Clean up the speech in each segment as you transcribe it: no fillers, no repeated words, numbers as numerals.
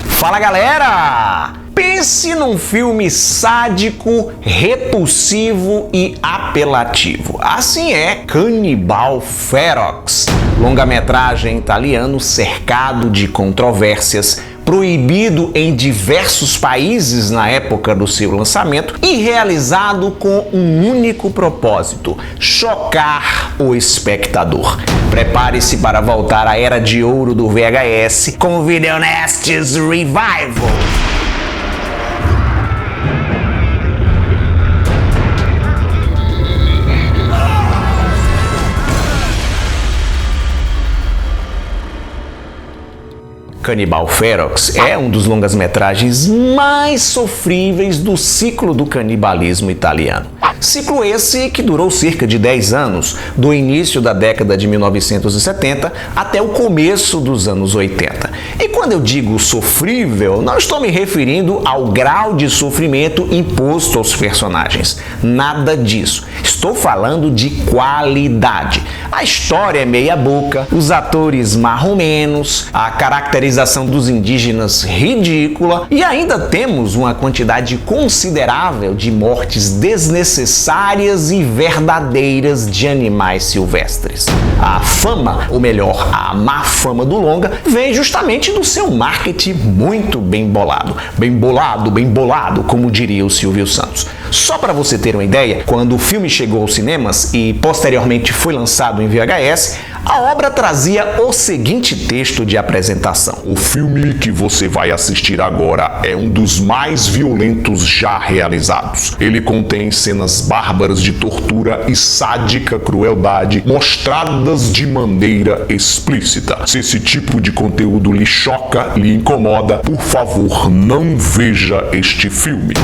Fala, galera! Pense num filme sádico, repulsivo e apelativo. Assim é Cannibal Ferox, longa-metragem italiano cercado de controvérsias, proibido em diversos países na época do seu lançamento e realizado com um único propósito: chocar o espectador. Prepare-se para voltar à era de ouro do VHS com o Videonasties Revival. Cannibal Ferox é um dos longas-metragens mais sofríveis do ciclo do canibalismo italiano. Ciclo esse que durou cerca de 10 anos, do início da década de 1970 até o começo dos anos 80. E quando eu digo sofrível, não estou me referindo ao grau de sofrimento imposto aos personagens. Nada disso. Estou falando de qualidade. A história é meia boca, os atores marromenos, a caracterização dos indígenas ridícula e ainda temos uma quantidade considerável de mortes desnecessárias e verdadeiras de animais silvestres. A fama, ou melhor, a má fama do longa, vem justamente do seu marketing muito bem bolado. Bem bolado, como diria o Silvio Santos. Só para você ter uma ideia, quando o filme chegou aos cinemas e posteriormente foi lançado em VHS, a obra trazia o seguinte texto de apresentação: o filme que você vai assistir agora é um dos mais violentos já realizados. Ele contém cenas bárbaras de tortura e sádica crueldade mostradas de maneira explícita. Se esse tipo de conteúdo lhe choca, lhe incomoda, por favor, não veja este filme.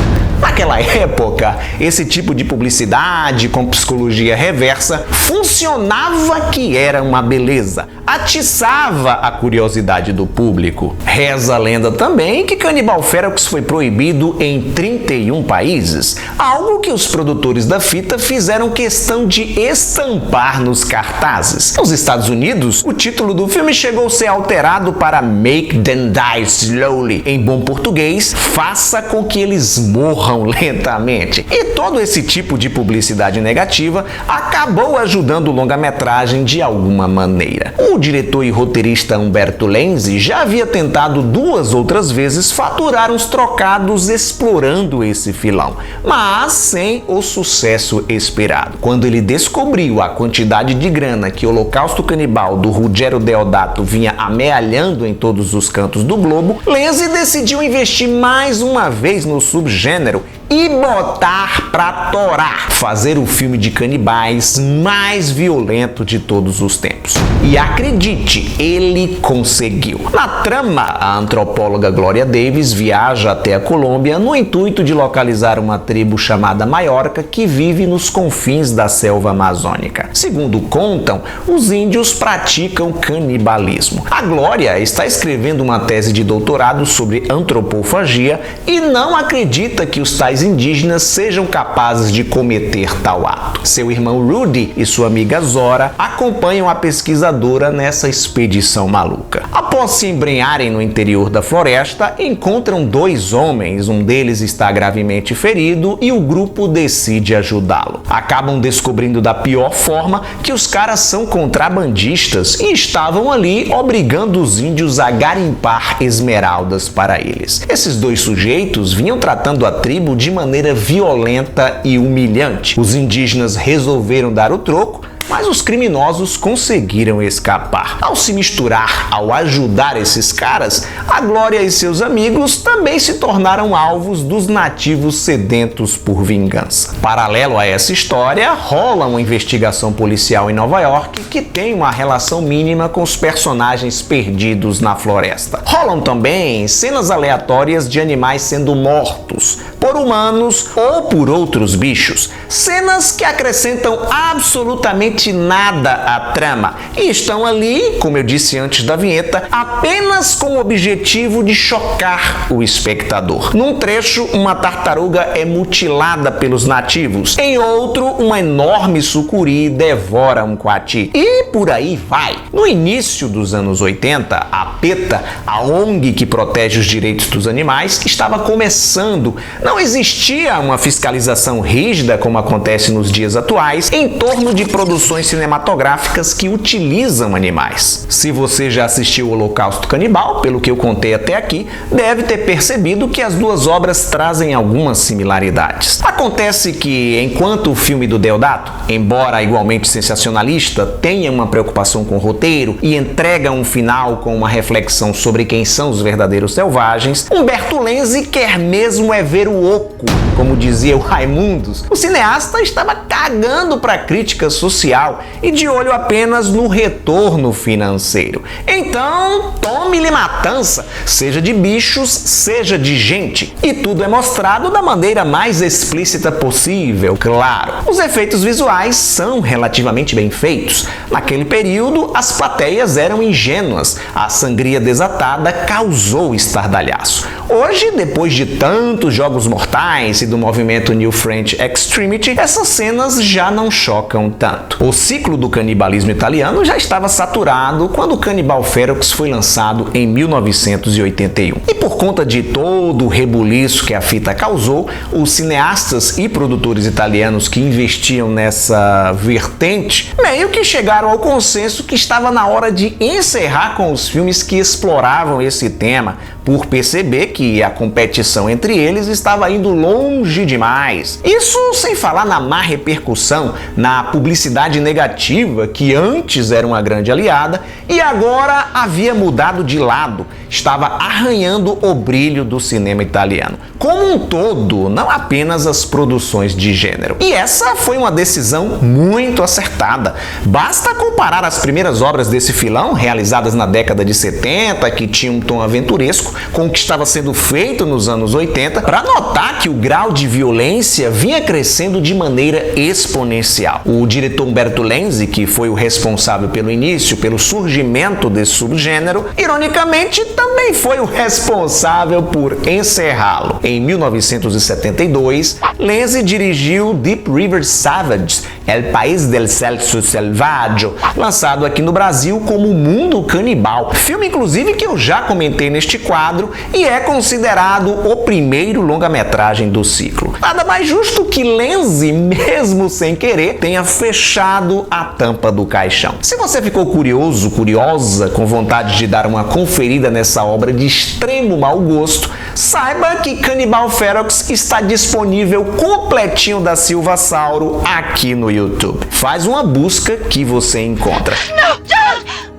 Naquela época, esse tipo de publicidade com psicologia reversa funcionava que era uma beleza, atiçava a curiosidade do público. Reza a lenda também que Cannibal Ferox foi proibido em 31 países, algo que os produtores da fita fizeram questão de estampar nos cartazes. Nos Estados Unidos, o título do filme chegou a ser alterado para Make Them Die Slowly, em bom português, faça com que eles morram lentamente. E todo esse tipo de publicidade negativa acabou ajudando o longa-metragem de alguma maneira. O diretor e roteirista Umberto Lenzi já havia tentado 2 outras vezes faturar uns trocados explorando esse filão, mas sem o sucesso esperado. Quando ele descobriu a quantidade de grana que o Holocausto Canibal do Ruggero Deodato vinha amealhando em todos os cantos do globo, Lenzi decidiu investir mais uma vez no subgênero e botar pra torar, fazer o filme de canibais mais violento de todos os tempos. E acredite, ele conseguiu. Na trama, a antropóloga Gloria Davis viaja até a Colômbia no intuito de localizar uma tribo chamada Maiorca que vive nos confins da selva amazônica. Segundo contam, os índios praticam canibalismo. A Gloria está escrevendo uma tese de doutorado sobre antropofagia e não acredita que os tais indígenas sejam capazes de cometer tal ato. Seu irmão Rudy e sua amiga Zora acompanham a pesquisadora nessa expedição maluca. Após se embrenharem no interior da floresta, encontram 2 homens, um deles está gravemente ferido e o grupo decide ajudá-lo. Acabam descobrindo da pior forma que os caras são contrabandistas e estavam ali obrigando os índios a garimpar esmeraldas para eles. Esses 2 sujeitos vinham tratando a tribo de maneira violenta e humilhante. Os indígenas resolveram dar o troco, mas os criminosos conseguiram escapar. Ao se misturar, ao ajudar esses caras, a Glória e seus amigos também se tornaram alvos dos nativos sedentos por vingança. Paralelo a essa história, rola uma investigação policial em Nova York que tem uma relação mínima com os personagens perdidos na floresta. Rolam também cenas aleatórias de animais sendo mortos por humanos ou por outros bichos. Cenas que acrescentam absolutamente absolutamente nada à trama e estão ali, como eu disse antes da vinheta, apenas com o objetivo de chocar o espectador. Num trecho, uma tartaruga é mutilada pelos nativos, em outro, uma enorme sucuri devora um coati. E por aí vai. No início dos anos 80, a PETA, a ONG que protege os direitos dos animais, estava começando. Não existia uma fiscalização rígida, como acontece nos dias atuais, em torno de produções cinematográficas que utilizam animais. Se você já assistiu o Holocausto Canibal, pelo que eu contei até aqui, deve ter percebido que as duas obras trazem algumas similaridades. Acontece que, enquanto o filme do Deodato, embora igualmente sensacionalista, tenha uma preocupação com o roteiro e entrega um final com uma reflexão sobre quem são os verdadeiros selvagens, Umberto Lenzi quer mesmo é ver o oco, como dizia o Raimundos. O cineasta estava cagando para a crítica social e de olho apenas no retorno financeiro. Então, tome-lhe matança, seja de bichos, seja de gente. E tudo é mostrado da maneira mais explícita possível, claro. Os efeitos visuais são relativamente bem feitos. Naquele período, as plateias eram ingênuas. A sangria desatada causou estardalhaço. Hoje, depois de tantos jogos mortais e do movimento New French Extremity, essas cenas já não chocam tanto. O ciclo do canibalismo italiano já estava saturado quando Cannibal Ferox foi lançado em 1981. E por conta de todo o rebuliço que a fita causou, os cineastas e produtores italianos que investiam nessa vertente meio que chegaram ao consenso que estava na hora de encerrar com os filmes que exploravam esse tema, por perceber que a competição entre eles estava indo longe demais. Isso sem falar na má repercussão, na publicidade negativa que antes era uma grande aliada e agora havia mudado de lado, estava arranhando o brilho do cinema italiano. Como um todo, não apenas as produções de gênero. E essa foi uma decisão muito acertada. Basta comparar as primeiras obras desse filão, realizadas na década de 70, que tinham um tom aventuresco, com o que estava sendo feito nos anos 80, para notar que o grau de violência vinha crescendo de maneira exponencial. O diretor Umberto Lenzi, que foi o responsável pelo início, pelo surgimento desse subgênero, ironicamente também foi o responsável por encerrá-lo. Em 1972, Lenzi dirigiu Deep River Savage, El País del Celso Selvaggio, lançado aqui no Brasil como Mundo Canibal, filme inclusive que eu já comentei neste quadro e é considerado o primeiro longa-metragem do ciclo. Nada mais justo que Lenzi, mesmo sem querer, tenha fechado a tampa do caixão. Se você ficou curioso, curiosa, com vontade de dar uma conferida nessa obra de extremo mau gosto, saiba que Cannibal Ferox está disponível completinho da Silva Sauro aqui no YouTube. Faz uma busca que você encontra. No, don't!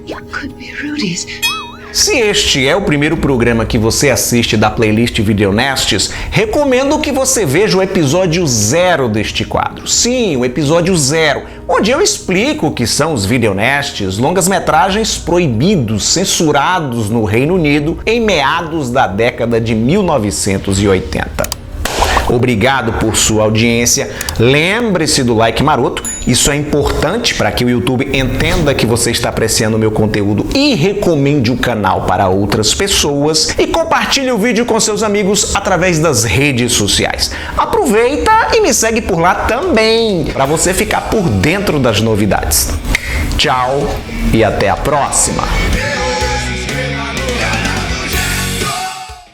You could be Rudy's. Se este é o primeiro programa que você assiste da playlist Videonestes, recomendo que você veja o episódio 0 deste quadro. Sim, o episódio 0, onde eu explico o que são os Videonestes, longas-metragens proibidos, censurados no Reino Unido em meados da década de 1980. Obrigado por sua audiência. Lembre-se do like maroto, isso é importante para que o YouTube entenda que você está apreciando o meu conteúdo e recomende o canal para outras pessoas e compartilhe o vídeo com seus amigos através das redes sociais. Aproveita e me segue por lá também, para você ficar por dentro das novidades. Tchau e até a próxima!